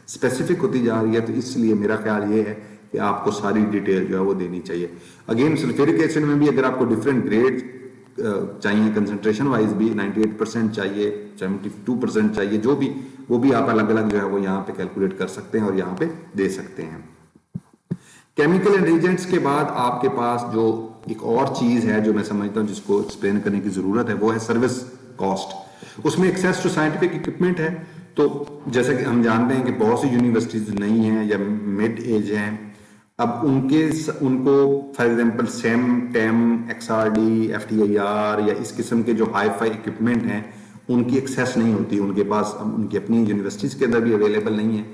स्पेसिफिक होती जा रही है, तो इसलिए मेरा ख्याल ये है कि आपको सारी डिटेल जो है वो देनी चाहिए। अगेन सल्फ्यूरिक एसिड में भी अगर आपको डिफरेंट ग्रेड चाहिए, कंसंट्रेशन वाइज भी 98% चाहिए, 72% चाहिए, जो भी वो भी आप अलग अलग जो है वो यहाँ पे कैलकुलेट कर सकते हैं और यहाँ पे दे सकते हैं। केमिकल इंग्रेडिएंट्स के बाद आपके पास जो एक और चीज है जो मैं समझता हूँ जिसको एक्सप्लेन करने की जरूरत है, वो है सर्विस कॉस्ट। उसमें एक्सेस टू साइंटिफिक इक्विपमेंट है। तो जैसे कि हम जानते हैं कि बहुत सी यूनिवर्सिटीज नहीं है या मिड एज हैं, अब उनको for example same time XRD FTIR या इस किस्म के जो हाई फाई इक्विपमेंट हैं उनकी एक्सेस नहीं होती उनके पास, उनकी अपनी यूनिवर्सिटीज के अंदर भी अवेलेबल नहीं है।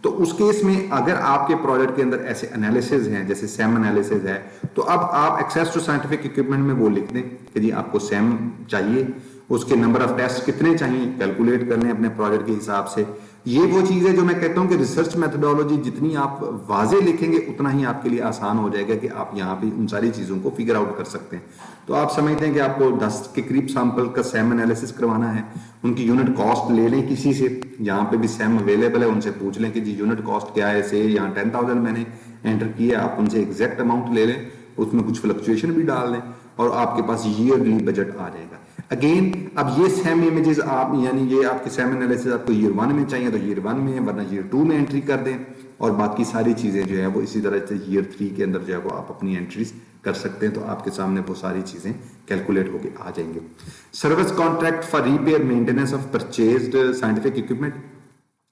तो उस केस में अगर आपके प्रोजेक्ट के अंदर ऐसे एनालिसिस हैं जैसे सैम एनालिसिस है, तो अब आप एक्सेस टू साइंटिफिक इक्विपमेंट में वो लिख दें कि जी आपको सैम चाहिए, उसके नंबर ऑफ टेस्ट कितने चाहिए कैलकुलेट कर लें अपने प्रोजेक्ट के हिसाब से। ये वो चीज है जो मैं कहता हूं कि रिसर्च मेथोडोलॉजी जितनी आप वाजे लिखेंगे उतना ही आपके लिए आसान हो जाएगा कि आप यहाँ पे उन सारी चीजों को फिगर आउट कर सकते हैं। तो आप समझते हैं कि आपको 10 के करीब सैंपल का सैम एनालिसिस करवाना है, उनकी यूनिट कॉस्ट ले लें किसी से, यहाँ पे भी सैम अवेलेबल है, उनसे पूछ लें कि जी यूनिट कॉस्ट क्या है, से यहाँ 10,000 मैंने एंटर किया, आप उनसे एग्जैक्ट अमाउंट ले लें, उसमें कुछ फ्लक्चुएशन भी डाल दें और आपके पास ईयरली बजट आ जाएगा। अगेन अब ये सैम इमेजेस आप यानी ये आपके सैम एनालिसिस आपको ईयर 1 में चाहिए तो ईयर 1 में, वरना ईयर 2 में एंट्री कर दें और बाकी सारी चीजें जो है वो इसी तरह से ईयर 3 के अंदर जो है वो आप अपनी एंट्रीज कर सकते हैं, तो आपके सामने वो सारी चीजें कैलकुलेट होके आ जाएंगे। Service contract for repair maintenance of purchased scientific equipment,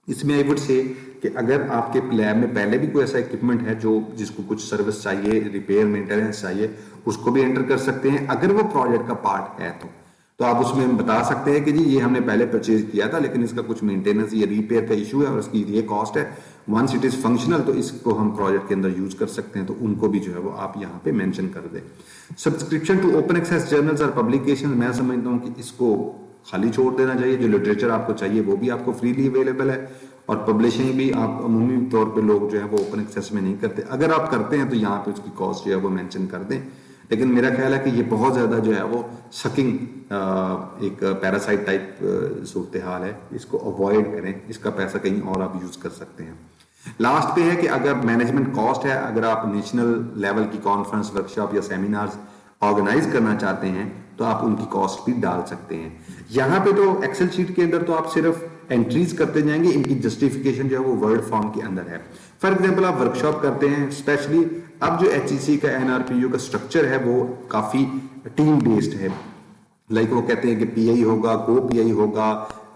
इसमें आई वुड से कि अगर आपके लैब में पहले भी कोई ऐसा इक्विपमेंट है जो जिसको कुछ सर्विस चाहिए, रिपेयर मेंटेनेंस चाहिए, उसको भी एंटर कर सकते हैं अगर वो प्रोजेक्ट का पार्ट है तो आप उसमें बता सकते हैं कि जी ये हमने पहले परचेज किया था लेकिन इसका कुछ मेंटेनेंस या रिपेयर का इशू है और इसकी ये कॉस्ट है, वंस इट इज फंक्शनल तो इसको हम प्रोजेक्ट के अंदर यूज कर सकते हैं, तो उनको भी जो है वो आप यहाँ पे मेंशन कर दें। Subscription to open access journals और पब्लिकेशन, मैं समझता हूँ कि इसको खाली छोड़ देना चाहिए, जो लिटरेचर आपको चाहिए वो भी आपको फ्रीली अवेलेबल है और पब्लिशिंग भी आप अमूमी तौर पे लोग जो है वो ओपन एक्सेस में नहीं करते, अगर आप करते हैं तो यहाँ पे उसकी कॉस्ट जो है वो मेंशन कर दें। लेकिन मेरा ख्याल है कि ये बहुत ज्यादा जो है वो सकिंग एक पैरासाइट टाइप सूरत हाल है, इसको अवॉइड करें, इसका पैसा कहीं और आप यूज कर सकते हैं। लास्ट पे है कि अगर मैनेजमेंट कॉस्ट है, अगर आप नेशनल लेवल की कॉन्फ्रेंस वर्कशॉप या सेमिनार्स ऑर्गेनाइज करना चाहते हैं तो आप उनकी कॉस्ट भी डाल सकते हैं। यहाँ पे तो एक्सेल शीट के अंदर तो आप सिर्फ एंट्रीज करते जाएंगे, इनकी जस्टिफिकेशन जो है वो वर्ड फॉर्म के अंदर है। फॉर एग्जाम्पल आप वर्कशॉप करते हैं, स्पेशली अब जो HEC का NRPU का स्ट्रक्चर है वो काफी टीम बेस्ड है, लाइक वो कहते हैं कि PI होगा, को PI होगा,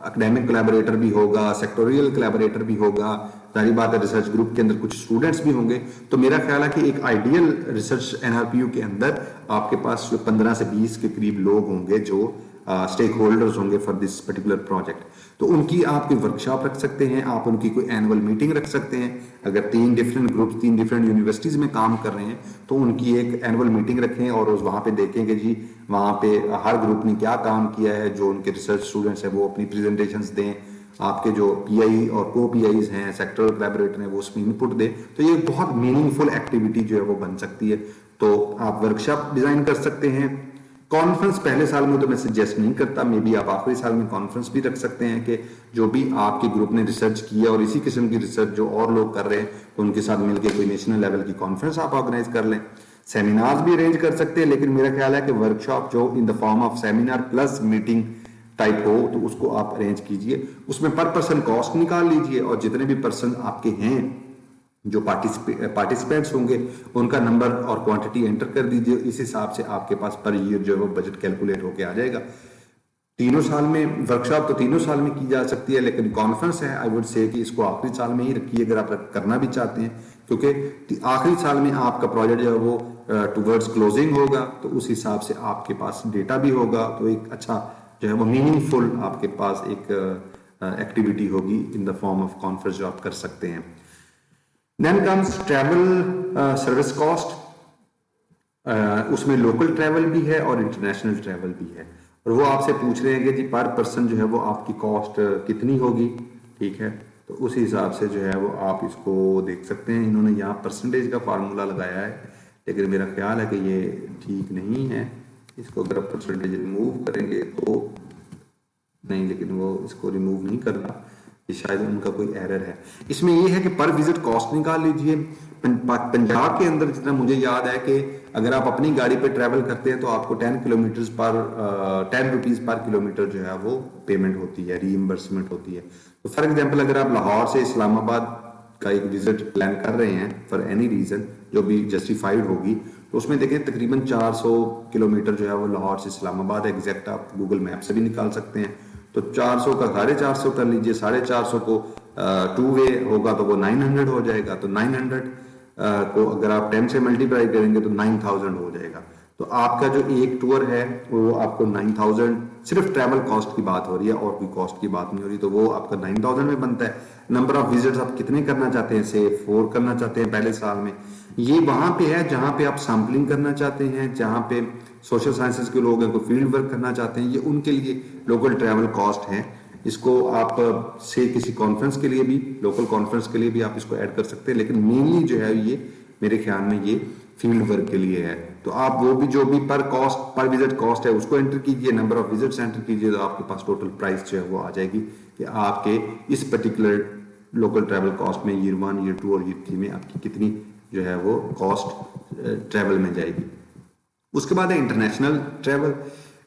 एकेडमिक कोलैबोरेटर भी होगा, सेक्टोरियल कोलैबोरेटर भी होगा, सारी बात है रिसर्च ग्रुप के अंदर कुछ स्टूडेंट्स भी होंगे। तो मेरा ख्याल है कि एक आइडियल रिसर्च NRPU के अंदर आपके पास जो 15 से 20 के करीब लोग होंगे जो स्टेक होल्डर्स होंगे फॉर दिस पर्टिकुलर प्रोजेक्ट, तो उनकी आप कोई वर्कशॉप रख सकते हैं, आप उनकी कोई एनुअल मीटिंग रख सकते हैं। अगर 3 डिफरेंट ग्रुप 3 डिफरेंट यूनिवर्सिटीज में काम कर रहे हैं तो उनकी एक एनुअल मीटिंग रखें और उस वहां पे देखें कि जी वहां पे हर ग्रुप ने क्या काम किया है, जो उनके रिसर्च स्टूडेंट्स हैं वो अपनी प्रेजेंटेशंस दें, आपके जो PI और को PIs हैं, सेक्टरल कोलैबोरेटर हैं, वो उसमें इनपुट दे, तो ये बहुत मीनिंगफुल एक्टिविटी जो है वो बन सकती है। तो आप वर्कशॉप डिजाइन कर सकते हैं। कॉन्फ्रेंस पहले साल में तो मैं सजेस्ट नहीं करता, मे बी आप आखिरी साल में कॉन्फ्रेंस भी रख सकते हैं कि जो भी आपके ग्रुप ने रिसर्च की है और इसी किस्म की रिसर्च जो और लोग कर रहे हैं तो उनके साथ मिलकर कोई नेशनल लेवल की कॉन्फ्रेंस आप ऑर्गेनाइज कर लें। सेमिनार्स भी अरेंज कर सकते हैं, लेकिन मेरा ख्याल है कि वर्कशॉप जो इन the form of seminar plus meeting type हो तो उसको आप अरेंज कीजिए, उसमें पर पर्सन कॉस्ट निकाल लीजिए और जितने भी पर्सन आपके हैं जो पार्टिसिपेंट्स होंगे उनका नंबर और क्वांटिटी एंटर कर दीजिए, इस हिसाब से आपके पास पर ईयर जो है वो बजट कैलकुलेट होके आ जाएगा। तीनों साल में वर्कशॉप तो तीनों साल में की जा सकती है, लेकिन कॉन्फ्रेंस है आई वुड से कि इसको आखिरी साल में ही रखिए अगर आप करना भी चाहते हैं, क्योंकि आखिरी साल में आपका प्रोजेक्ट जो है वो टुवर्ड्स क्लोजिंग होगा तो उस हिसाब से आपके पास डेटा भी होगा, तो एक अच्छा जो है वो मीनिंगफुल आपके पास एक एक्टिविटी होगी in the form of conference जो आप कर सकते हैं। Then comes travel service cost, उसमें लोकल ट्रैवल भी है और इंटरनेशनल ट्रैवल भी है, और वो आपसे पूछ रहे हैं कि जी पर पर्सन जो है वो आपकी कॉस्ट कितनी होगी, ठीक है, तो उस हिसाब से जो है वो आप इसको देख सकते हैं। इन्होंने यहाँ परसेंटेज का फार्मूला लगाया है, लेकिन मेरा ख्याल है कि ये ठीक नहीं है, इसको अगर आप परसेंटेज रिमूव करेंगे तो नहीं, लेकिन वो इसको रिमूव नहीं कर रहा, शायद उनका कोई एरर है। इसमें यह है कि पर विजिट कॉस्ट निकाल लीजिए। पंजाब के अंदर जितना मुझे याद है कि अगर आप अपनी गाड़ी पे ट्रैवल करते हैं तो आपको 10 रुपीज पर किलोमीटर जो है वो पेमेंट होती है, रीइंबर्समेंट होती है। तो फॉर एग्जांपल अगर आप लाहौर से इस्लामाबाद का एक विजिट प्लान कर रहे हैं फॉर एनी रीजन जो भी जस्टिफाइड होगी, तो उसमें देखें तकरीबन 400 किलोमीटर जो है वो लाहौर से इस्लामाबाद है, एग्जैक्ट आप गूगल मैप से भी निकाल सकते हैं। तो 400 का 450 कर लीजिए, 450 को 2 वे होगा तो वो 900 हो जाएगा। तो 900 को अगर आप 10 से मल्टीप्लाई करेंगे तो 9000 हो जाएगा। तो आपका जो एक टूर है वो आपको 9000, सिर्फ ट्रैवल कॉस्ट की बात हो रही है और कोई कॉस्ट की बात नहीं हो रही, तो वो आपका 9000 में बनता है। नंबर ऑफ विजिट्स आप कितने करना चाहते हैं, से 4 करना चाहते हैं पहले साल में, ये वहां पे है जहां पे आप सैम्पलिंग करना चाहते हैं, जहां पे सोशल साइंसेज के लोग हैं, कोई फील्ड वर्क करना चाहते हैं, ये उनके लिए लोकल ट्रैवल कॉस्ट है। इसको आप से किसी कॉन्फ्रेंस के लिए भी, लोकल कॉन्फ्रेंस के लिए भी आप इसको ऐड कर सकते हैं, लेकिन मेनली जो है ये मेरे ख्याल में ये फील्ड वर्क के लिए है। तो आप वो भी जो भी पर विजिट कॉस्ट है उसको एंटर कीजिए, नंबर ऑफ विजिट्स एंटर कीजिए, तो आपके पास टोटल प्राइस जो है वो आ जाएगी कि आपके इस पर्टिकुलर लोकल ट्रैवल कॉस्ट में ईयर 1, ईयर 2 और ईयर 3 में आपकी कितनी जो है वो कॉस्ट ट्रैवल में जाएगी। उसके बाद है इंटरनेशनल ट्रैवल।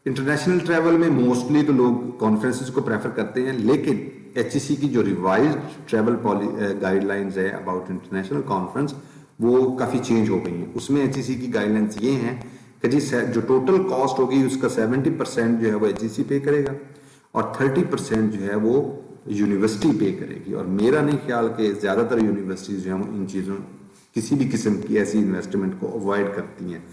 इंटरनेशनल ट्रैवल में मोस्टली तो लोग कॉन्फ्रेंसेस को प्रेफर करते हैं, लेकिन एचईसी की जो रिवाइज्ड ट्रैवल गाइडलाइंस है अबाउट इंटरनेशनल कॉन्फ्रेंस वो काफी चेंज हो गई हैं। उसमें एचईसी की गाइडलाइंस ये हैं कि जी जो टोटल कॉस्ट होगी उसका 70% जो है वो एचईसी पे करेगा और 30% जो है वो यूनिवर्सिटी पे करेगी। और मेरा नहीं ख्याल कि ज्यादातर यूनिवर्सिटीज जो है इन चीजों किसी भी किस्म की ऐसी इन्वेस्टमेंट को अवॉइड करती हैं।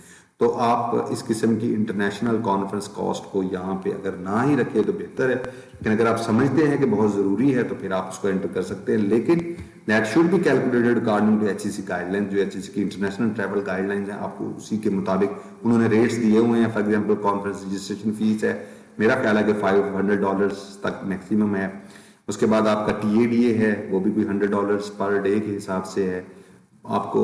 तो आप इस किस्म की इंटरनेशनल कॉन्फ्रेंस कॉस्ट को यहाँ पे अगर ना ही रखें तो बेहतर है, लेकिन अगर आप समझते हैं कि बहुत जरूरी है तो फिर आप उसको एंटर कर सकते हैं, लेकिन that should be calculated according to HEC guideline. जो एचईसी की इंटरनेशनल ट्रैवल गाइडलाइंस है आपको उसी के मुताबिक उन्होंने रेट्स दिए हुए हैं। For example conference registration fees है, मेरा ख्याल है कि $500 तक मैक्सिमम है। उसके बाद आपका टीएडीए है, वो भी कोई $100 पर डे के हिसाब से है। आपको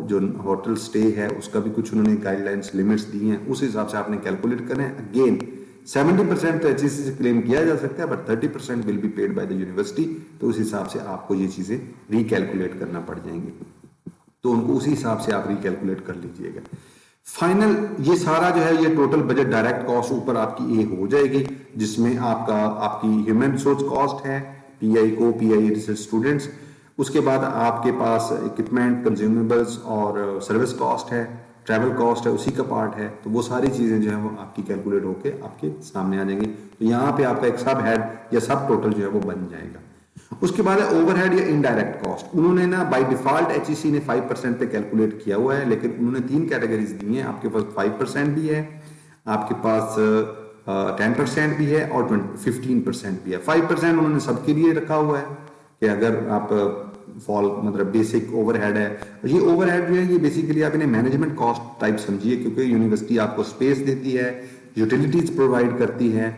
जो होटल स्टे है उसका भी कुछ उन्होंने गाइडलाइंस लिमिट्स दी हैं, उस हिसाब से आपने कैलकुलेट करें। अगेन 70% तो एचईसी से क्लेम किया जा सकता है, but 30% will be paid by the university. तो उस हिसाब से आपको ये चीजें रिकैलकुलेट करना पड़ जाएंगी, तो उनको उसी हिसाब से आप रिकैलकुलेट कर लीजिएगा। फाइनल ये सारा जो है ये टोटल बजट डायरेक्ट कॉस्ट ऊपर आपकी ए हो जाएगी, जिसमें आपकी ह्यूमन रिसोर्स कॉस्ट है, पीआई को, पीआई रिसर्च स्टूडेंट्स। उसके बाद आपके पास इक्विपमेंट, कंज्यूमेबल्स और सर्विस कॉस्ट है, ट्रैवल कॉस्ट है, उसी का पार्ट है। तो वो सारी चीजें जो है वो आपकी कैलकुलेट होके आपके सामने आ जाएंगी। तो यहाँ पे आपका एक सब हेड या सब टोटल जो है वो बन जाएगा। उसके बाद है ओवरहेड या इनडायरेक्ट कॉस्ट। उन्होंने ना बाय डिफॉल्ट एचईसी ने 5% पे कैलकुलेट किया हुआ है, लेकिन उन्होंने 3 कैटेगरीज दी हैं। आपके पास 5% भी है, आपके पास 10% भी है और 15% भी है। 5% उन्होंने सबके लिए रखा हुआ है कि अगर आप मतलब बेसिक ओवरहेड है। ये ओवरहेड जो है ये बेसिकली आप इन्हें मैनेजमेंट कॉस्ट टाइप समझिए, क्योंकि यूनिवर्सिटी आपको स्पेस देती है, यूटिलिटीज प्रोवाइड करती है,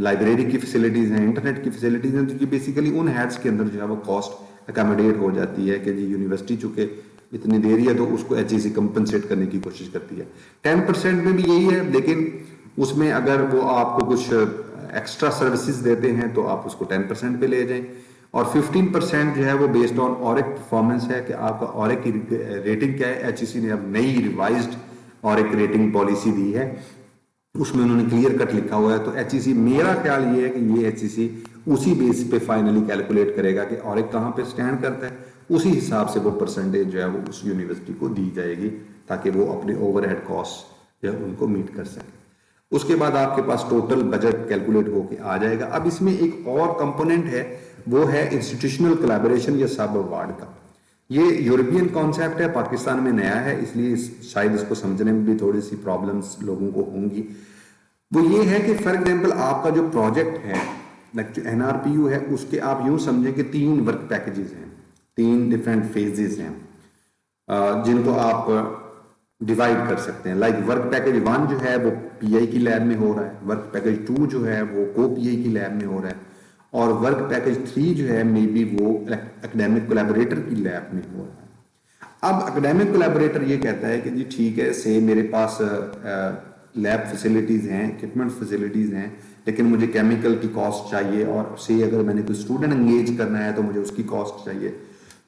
लाइब्रेरी की फैसिलिटीज हैं, इंटरनेट की फैसिलिटीज हैं। तो ये बेसिकली उन हेड्स के अंदर जो है वो कॉस्ट अकोमोडेट हो जाती है कि जी यूनिवर्सिटी चूंकि इतनी देरी है तो उसको एचईसी कंपनसेट करने की कोशिश करती है। 10% में भी यही है, लेकिन उसमें अगर वो आपको कुछ एक्स्ट्रा सर्विसेज देते हैं तो आप उसको 10% पे ले जाएं। और 15% जो है वो बेस्ड ऑन ऑरिक परफॉर्मेंस है कि आपका ऑरिक की रेटिंग क्या है। एचईसी ने अब नई रिवाइज्ड ऑरिक रेटिंग पॉलिसी दी है, उसमें उन्होंने क्लियर कट लिखा हुआ है। तो एचईसी, मेरा ख्याल ये है कि ये एचईसी उसी बेस पे फाइनली कैलकुलेट करेगा कि ऑरिक कहाँ पे स्टैंड करता है, उसी हिसाब से वो परसेंटेज जो है वो उस यूनिवर्सिटी को दी जाएगी ताकि वो अपने ओवरहेड कॉस्ट जो है उनको मीट कर सके। उसके बाद आपके पास टोटल बजट कैलकुलेट होके आ जाएगा। अब इसमें एक और कंपोनेंट है, वो है इंस्टीट्यूशनल कोलैबोरेशन या सब अवार्ड का। ये यूरोपियन कॉन्सेप्ट है, पाकिस्तान में नया है, इसलिए शायद इसको समझने में भी थोड़ी सी प्रॉब्लम्स लोगों को होंगी। वो ये है कि फॉर एग्जांपल आपका जो प्रोजेक्ट है, जो एनआरपीयू है, उसके आप यूं समझें कि 3 वर्क पैकेजेस हैं, 3 डिफरेंट फेजेस हैं जिनको आप डिवाइड कर सकते हैं। लाइक वर्क पैकेज 1 जो है वो पीआई की लैब में हो रहा है, वर्क पैकेज 2 जो है वो को पीआई की लैब में हो रहा है, और वर्क पैकेज 3 जो है मे बी वो एकेडमिक कोलैबोरेटर की लैब में हो रहा है। अब एकेडमिक कोलैबोरेटर ये कहता है कि जी ठीक है, से मेरे पास लैब फैसिलिटीज हैं, इक्विपमेंट फैसिलिटीज हैं, लेकिन मुझे केमिकल की कॉस्ट चाहिए, और से अगर मैंने कोई स्टूडेंट एंगेज करना है तो मुझे उसकी कॉस्ट चाहिए।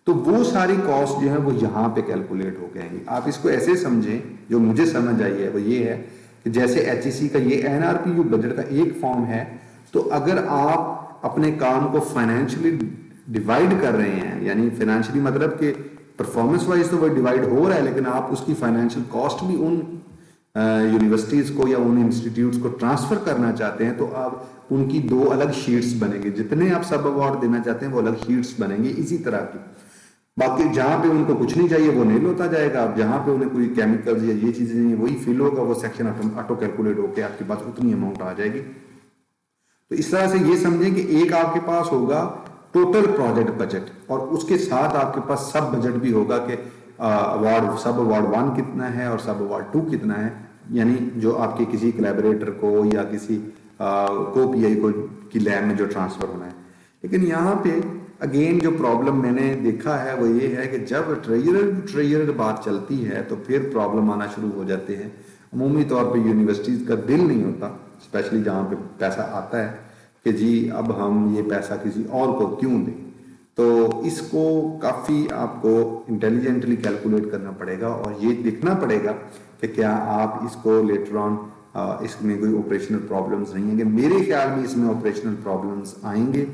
तो वो सारी कॉस्ट जो है वो यहाँ पे कैलकुलेट हो जाएंगी। आप इसको ऐसे समझें, जो मुझे समझ आई है वो ये है कि जैसे एचईसी का ये एनआरपीयू बजट का एक फॉर्म है, तो अगर आप अपने काम को फाइनेंशियली डिवाइड कर रहे हैं, यानी फाइनेंशियली मतलब कि परफॉर्मेंस वाइज तो वो डिवाइड हो रहा है, लेकिन आप उसकी फाइनेंशियल कॉस्ट भी उन यूनिवर्सिटीज को या उन इंस्टीट्यूट्स को ट्रांसफर करना चाहते हैं, तो आप उनकी दो अलग शीट्स बनेंगे। जितने आप सब अवार्ड देना चाहते हैं वो अलग शीट्स बनेंगे इसी तरह की। बाकी जहां पे उनको कुछ नहीं चाहिए वो नील होता जाएगा। अब जहां पे उन्हें कोई केमिकल्स या ये चीजें नहीं वही फिल होगा, वो सेक्शन ऑटो कैलकुलेट होकर आपके पास उतनी अमाउंट आ जाएगी। तो इस तरह से ये समझें कि एक आपके पास होगा टोटल प्रोजेक्ट बजट, और उसके साथ आपके पास सब बजट भी होगा कि अवार्ड सब अवार्ड 1 कितना है और सब अवार्ड 2 कितना है, यानी जो आपके किसी कोलैबोरेटर को या किसी को पीआई को की लैब में जो ट्रांसफर होना है। लेकिन यहाँ पे अगेन जो प्रॉब्लम मैंने देखा है वो ये है कि जब ट्रेजरर बात चलती है तो फिर प्रॉब्लम आना शुरू हो जाते हैं। अमूमी तौर पे यूनिवर्सिटीज का दिल नहीं होता, स्पेशली जहाँ पे पैसा आता है, कि जी अब हम ये पैसा किसी और को क्यों दें। तो इसको काफ़ी आपको इंटेलिजेंटली कैलकुलेट करना पड़ेगा और ये देखना पड़ेगा कि क्या आप इसको लेटर ऑन इसमें कोई ऑपरेशनल प्रॉब्लम्स नहीं है। कि मेरे ख्याल में इसमें ऑपरेशनल प्रॉब्लम्स आएंगे।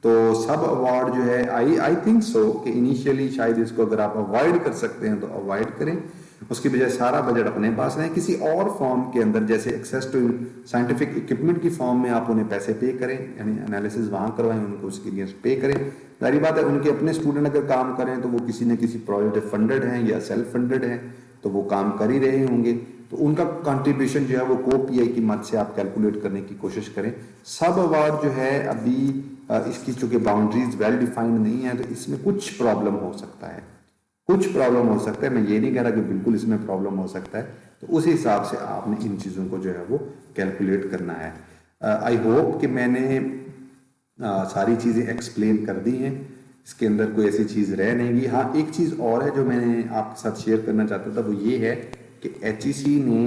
तो सब अवार्ड जो है आई थिंक सो कि इनिशियली शायद इसको अगर आप अवॉइड कर सकते हैं तो अवॉइड करें, उसकी बजाय सारा बजट अपने पास रहे। किसी और फॉर्म के अंदर जैसे एक्सेस टू साइंटिफिक इक्विपमेंट की फॉर्म में आप उन्हें पैसे पे करें, यानी एनालिसिस वहां करवाएं, उनको उसके लिए पे करें। जारी बात है उनके अपने स्टूडेंट अगर काम करें तो वो किसी न किसी प्रोजेक्ट फंडेड हैं या सेल्फ फंडेड हैं, तो वो काम कर ही रहे होंगे, तो उनका कंट्रीब्यूशन जो है वो को पीआई की मदद से आप कैलकुलेट करने की कोशिश करें। सब अवार्ड जो है अभी इसकी चूंकि बाउंड्रीज वेल डिफाइंड नहीं है, तो इसमें कुछ प्रॉब्लम हो सकता है, कुछ प्रॉब्लम हो सकता है। मैं ये नहीं कह रहा कि बिल्कुल इसमें प्रॉब्लम हो सकता है, तो उस हिसाब से आपने इन चीज़ों को जो है वो कैलकुलेट करना है। आई होप कि मैंने सारी चीज़ें एक्सप्लेन कर दी हैं, इसके अंदर कोई ऐसी चीज़ रह नहीं गई। हाँ, एक चीज़ और है जो मैंने आपके साथ शेयर करना चाहता था, वो ये है कि एचईसी ने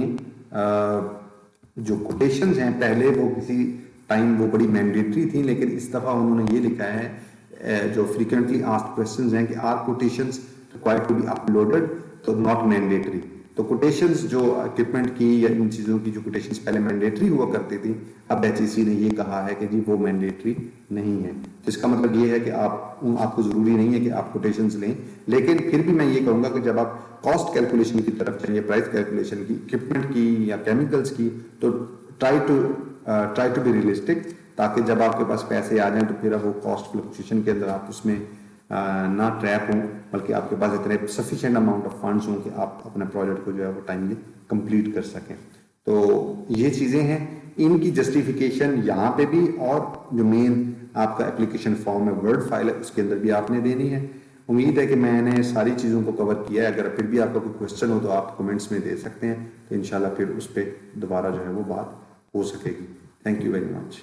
जो कोटेशंस हैं पहले वो किसी टाइम वो बड़ी मैंडेटरी थी, लेकिन इस दफ़ा उन्होंने ये लिखा है जो फ्रीक्वेंटली आस्क्ड क्वेश्चंस हैं कि are quotations required to be uploaded, तो नॉट मैंडेटरी। तो कोटेशंस जो इक्विपमेंट की या इन चीज़ों की जो कोटेशंस पहले मैंडेटरी हुआ करती थी, अब एचईसी ने ये कहा है कि जी वो मैंडेटरी नहीं है। तो इसका मतलब ये है कि आपको ज़रूरी नहीं है कि आप कोटेशंस लें, लेकिन फिर भी मैं ये कहूँगा कि जब आप कॉस्ट कैलकुलेशन की तरफ चाहिए, प्राइस कैलकुलेशन की, इक्विपमेंट की या केमिकल्स की, तो ट्राई टू बी रियलिस्टिक, ताकि जब आपके पास पैसे आ जाएं तो फिर वो कॉस्ट फ्लक्चुएशन के अंदर आप उसमें ना ट्रैप हों, बल्कि आपके पास इतने सफिशिएंट अमाउंट ऑफ फंड्स हों कि आप अपने प्रोजेक्ट को जो है वो टाइमली कंप्लीट कर सकें। तो ये चीज़ें हैं, इनकी जस्टिफिकेशन यहाँ पे भी, और जो मेन आपका एप्लीकेशन फॉर्म है, वर्ड फाइल है, उसके अंदर भी आपने देनी है। उम्मीद है कि मैंने सारी चीज़ों को कवर किया है। अगर फिर भी आपका कोई क्वेश्चन हो तो आप कमेंट्स में दे सकते हैं, तो इंशाल्लाह फिर उस पर दोबारा जो है वो बात हो सकेगी। Thank you very much.